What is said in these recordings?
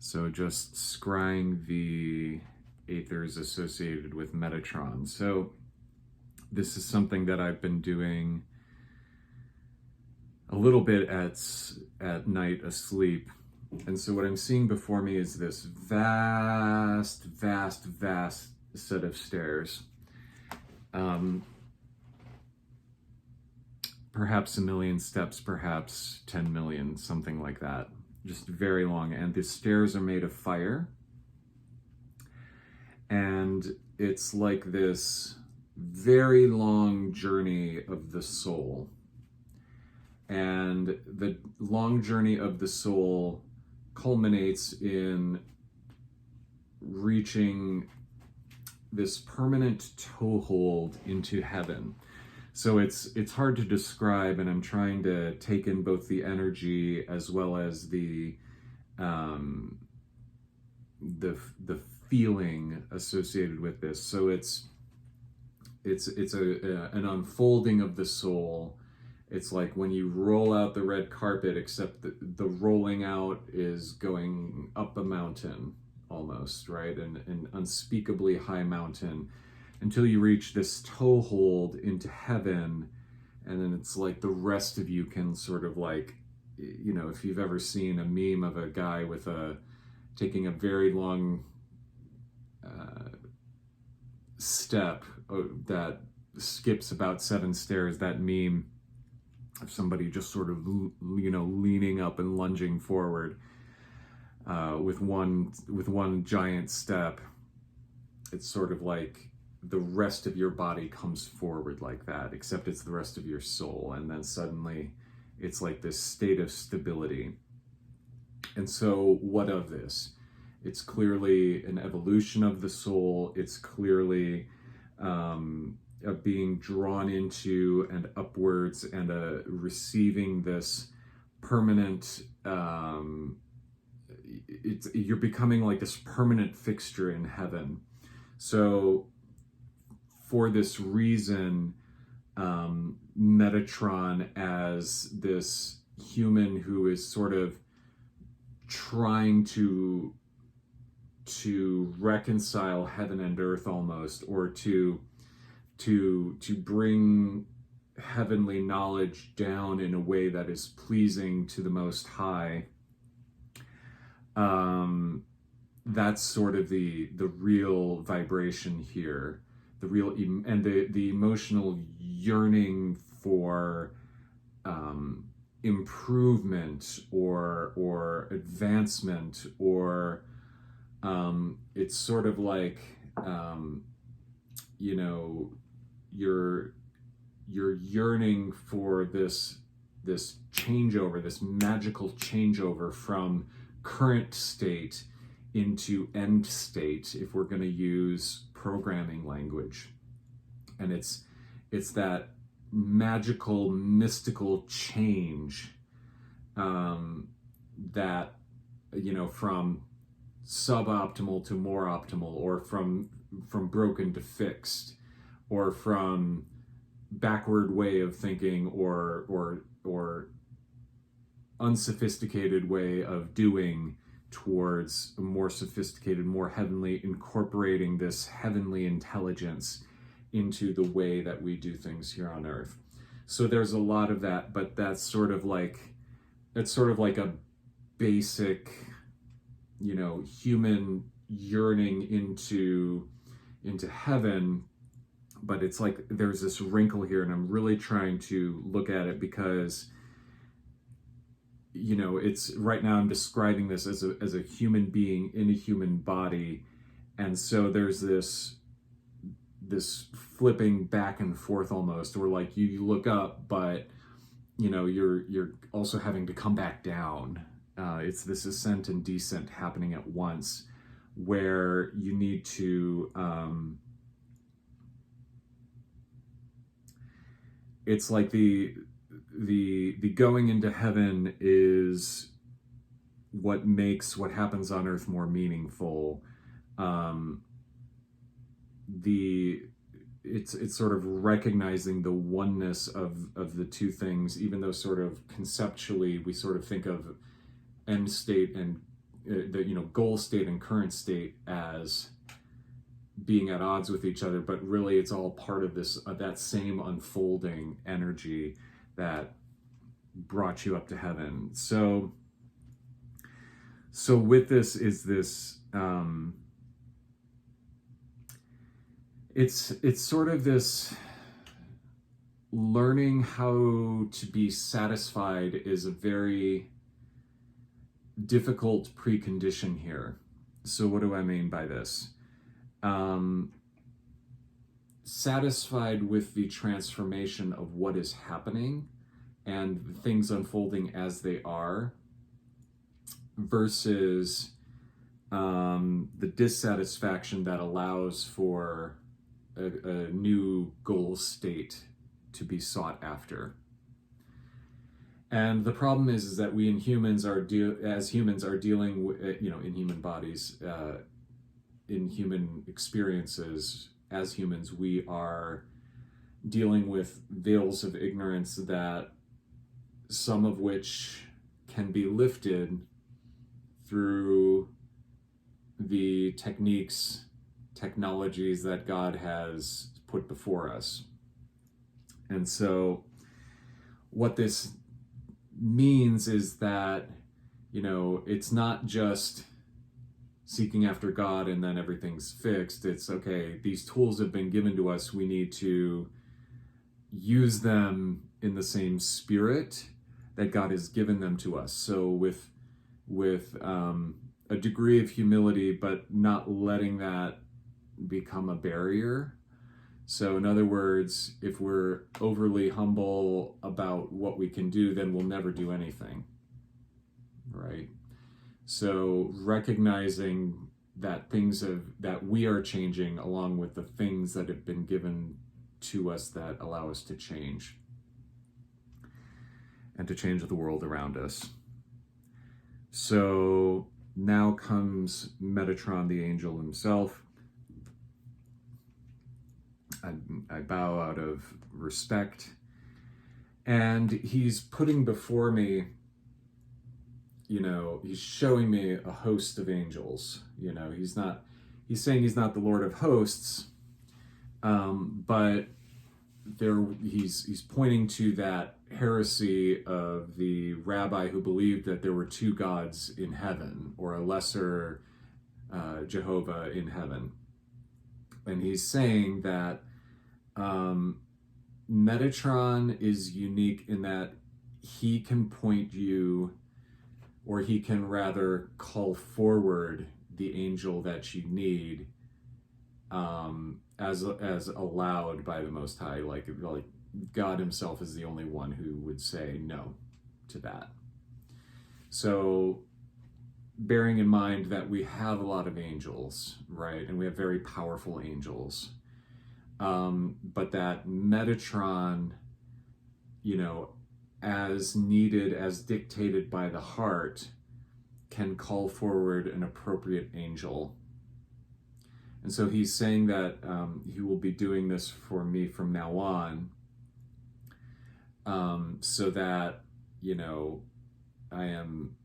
So just scrying the aethers associated with Metatron. So this is something that I've been doing a little bit at night asleep. And so what I'm seeing before me is this vast set of stairs. Perhaps 1,000,000 steps, perhaps 10 million, something like that. Just very long. And the stairs are made of fire. And it's like this very long journey of the soul. And the long journey of the soul culminates in reaching this permanent toehold into heaven. So it's hard to describe, and I'm trying to take in both the energy as well as the feeling associated with this. So it's an unfolding of the soul. It's like when you roll out the red carpet, except the rolling out is going up a mountain almost, right? An unspeakably high mountain, until you reach this toehold into heaven. And then it's like the rest of you can sort of like, you know, if you've ever seen a meme of a guy with taking a very long step that skips about 7 stairs, that meme of somebody just sort of, you know, leaning up and lunging forward with one giant step. It's sort of like the rest of your body comes forward like that, except it's the rest of your soul. And then suddenly it's like this state of stability. And so what of this? It's clearly an evolution of the soul. It's clearly being drawn into and upwards and receiving this permanent, you're becoming like this permanent fixture in heaven. So for this reason, Metatron, as this human who is sort of trying to reconcile heaven and earth almost, or to bring heavenly knowledge down in a way that is pleasing to the Most High. That's sort of the real vibration here, the real and the emotional yearning for improvement or advancement, or it's sort of like you know, you're yearning for this changeover, this magical changeover from current state into end state, if we're going to use programming language. And it's that magical, mystical change that, you know, from suboptimal to more optimal, or from broken to fixed, or from backward way of thinking or unsophisticated way of doing towards a more sophisticated, more heavenly, incorporating this heavenly intelligence into the way that we do things here on earth. So there's a lot of that, but that's sort of like a basic, you know, human yearning into heaven. But it's like there's this wrinkle here, and I'm really trying to look at it because, you know, it's right now I'm describing this as a human being in a human body, and so there's this flipping back and forth almost, or like you look up, but you know you're also having to come back down. It's this ascent and descent happening at once, where you need to it's like the going into heaven is what makes what happens on earth more meaningful. It's sort of recognizing the oneness of the two things, even though sort of conceptually we sort of think of end state and the goal state and current state as being at odds with each other, but really it's all part of this that same unfolding energy that brought you up to heaven. So with this is this it's sort of this learning how to be satisfied is a very difficult precondition here. So what do I mean by this? Satisfied with the transformation of what is happening and things unfolding as they are, versus the dissatisfaction that allows for a new goal state to be sought after. And the problem is that we in humans are dealing with, in human bodies, in human experiences, as humans, we are dealing with veils of ignorance that some of which can be lifted through the technologies that God has put before us. And so what this means is that, it's not just seeking after God and then everything's fixed. It's okay, these tools have been given to us. We need to use them in the same spirit that God has given them to us. So with a degree of humility, but not letting that become a barrier. So in other words, if we're overly humble about what we can do, then we'll never do anything, right? So recognizing that that we are changing along with the things that have been given to us that allow us to change and to change the world around us. So now comes Metatron, the angel himself. I bow out of respect, and he's putting before me, he's showing me a host of angels. He's saying he's not the Lord of hosts, but he's pointing to that heresy of the rabbi who believed that there were two gods in heaven, or a lesser Jehovah in heaven. And he's saying that Metatron is unique in that he can point you, or he can rather call forward the angel that you need, as allowed by the Most High. Like God himself is the only one who would say no to that. So bearing in mind that we have a lot of angels, right? And we have very powerful angels. But that Metatron, as needed, as dictated by the heart, can call forward an appropriate angel. And so he's saying that he will be doing this for me from now on, so that, I am,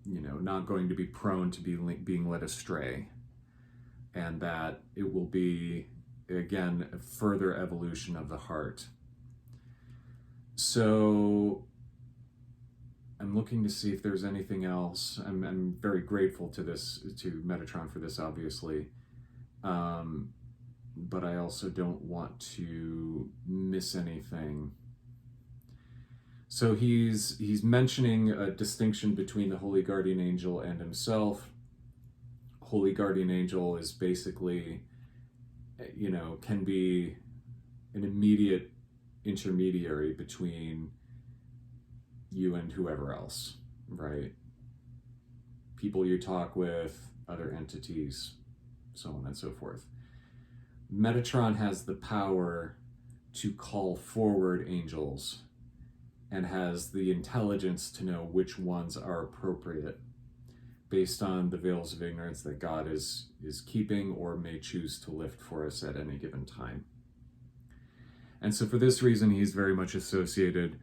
not going to be prone to being led astray, and that it will be, again, a further evolution of the heart. So I'm looking to see if there's anything else. I'm very grateful to Metatron for this, obviously. But I also don't want to miss anything. So he's mentioning a distinction between the Holy Guardian Angel and himself. Holy Guardian Angel is basically, can be an immediate intermediary between you and whoever else, right? People you talk with, other entities, so on and so forth. Metatron has the power to call forward angels and has the intelligence to know which ones are appropriate based on the veils of ignorance that God is keeping or may choose to lift for us at any given time. And so for this reason, he's very much associated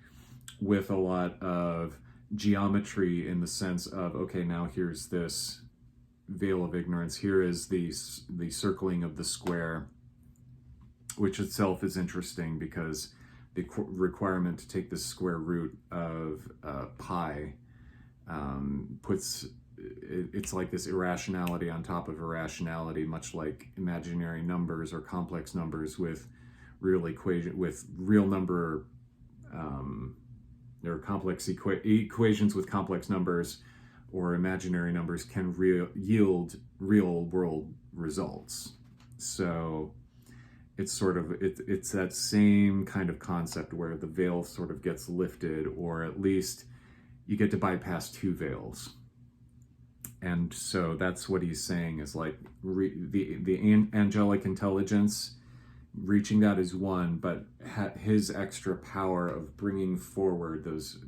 with a lot of geometry in the sense of, okay, now here's this veil of ignorance. Here is the circling of the square, which itself is interesting because the requirement to take the square root of pi puts, it's like this irrationality on top of irrationality, much like imaginary numbers or complex numbers with real number or complex equations with complex numbers or imaginary numbers can yield real world results. So it's sort of, it's that same kind of concept where the veil sort of gets lifted, or at least you get to bypass two veils. And so that's what he's saying is like the angelic intelligence, reaching that is one, but his extra power of bringing forward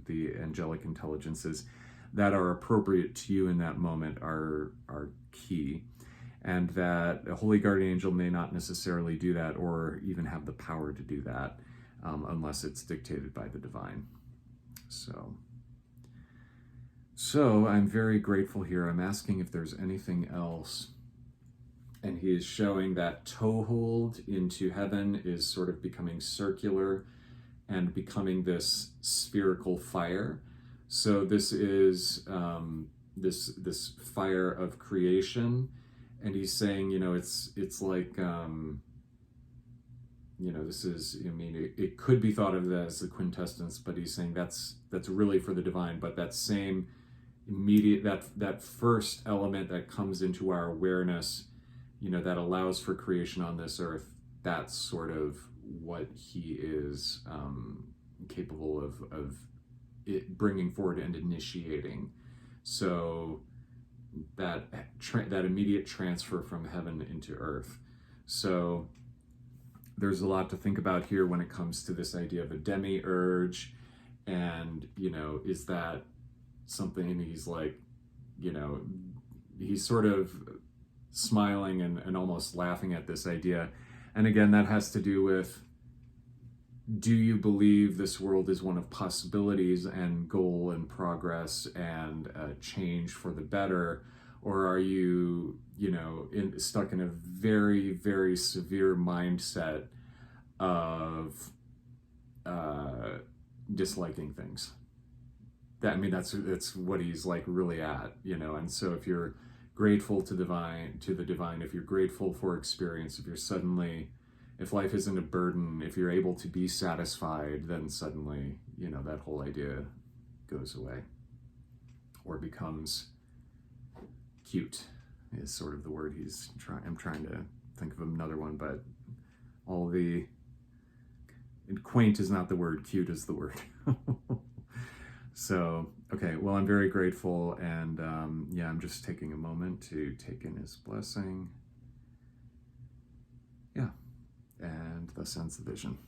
the angelic intelligences that are appropriate to you in that moment are key. And that a holy guardian angel may not necessarily do that or even have the power to do that unless it's dictated by the divine. So I'm very grateful here. I'm asking if there's anything else. And he is showing that toehold into heaven is sort of becoming circular and becoming this spherical fire. So this is this fire of creation. And he's saying, it's like, this is, it could be thought of as the quintessence, but he's saying that's really for the divine. But that same immediate, that first element that comes into our awareness, that allows for creation on this earth, that's sort of what he is capable of it bringing forward and initiating. So that immediate transfer from heaven into earth. So there's a lot to think about here when it comes to this idea of a demiurge, and is that something? And he's like, he's sort of smiling and almost laughing at this idea. And again, that has to do with, do you believe this world is one of possibilities and goal and progress and change for the better? Or are you, stuck in a very, very severe mindset of disliking things? That's what he's like really at, And so if you're grateful to the divine, if you're grateful for experience, if life isn't a burden, if you're able to be satisfied, then suddenly, that whole idea goes away or becomes cute, is sort of the word I'm trying to think of another one, but quaint is not the word, cute is the word. So, okay, well, I'm very grateful, and I'm just taking a moment to take in his blessing. Yeah, and thus ends the vision.